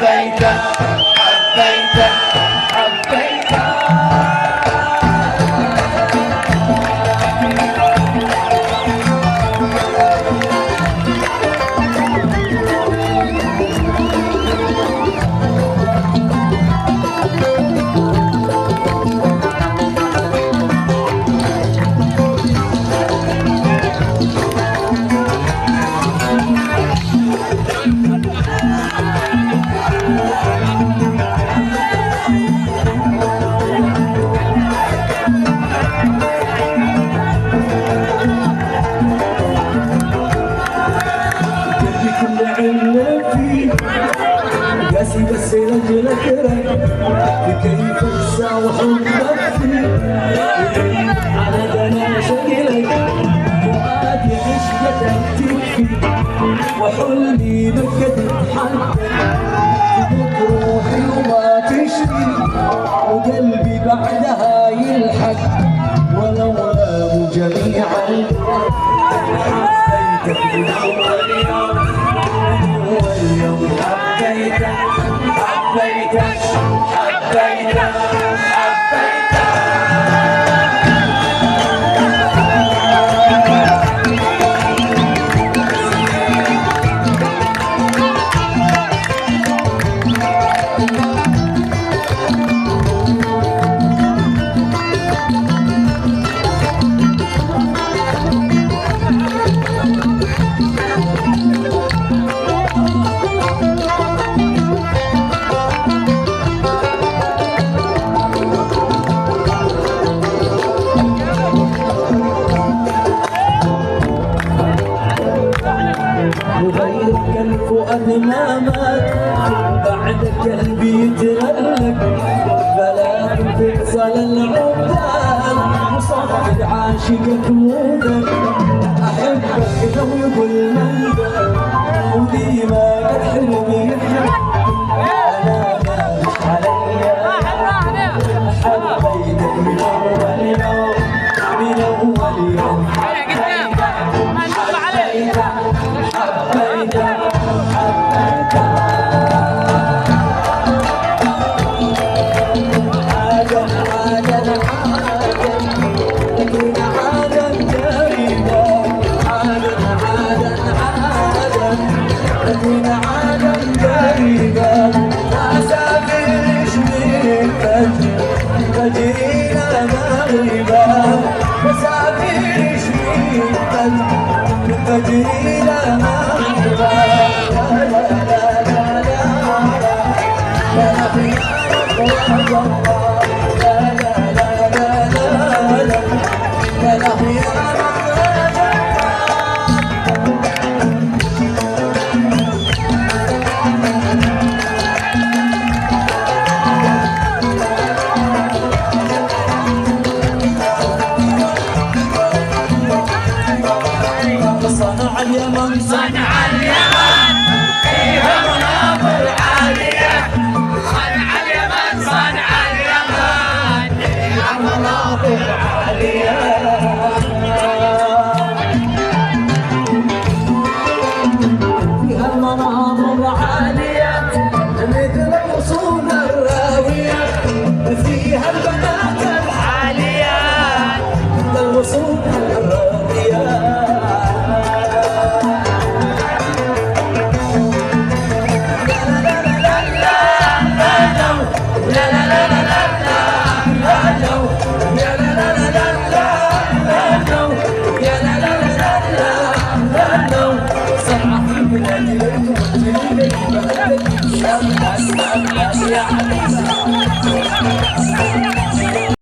حبيتك حبيتك حبيتك. بس لجلك رك كيف انسى وحبك فيه على دنا شكلك فؤادي عشقتك تكفي وحلمي بك تتحدى تدق روحي وما تشفي وقلبي بعدها يلحق ولولا جميعا حبيتك من اول يوم واليوم حبيتك حبيتك حبيتك حبيتك. وغيرك الفؤاد ما مات بعد قلبي يترلق فلا تفصل العقدان وصفد عاشقك مودك احبك لو يقول مندك ودي ما قد حلمي يحب انا مالك عليا حبيتك من اول يوم من اول يوم حبيتك فجرينا مغربا مسافر شميتا فجرينا مغربا لا لا لا لا لا لا في الله لا لا لا لا لا لا في صنع اليمن صنع اليمن فيها مناظر عالية صنع اليمن صنع اليمن فيها مناظر عالية فيها مناظر عالية مثل الغصون الراوية فيها البنات الحاليات مثل الغصون الراوية يا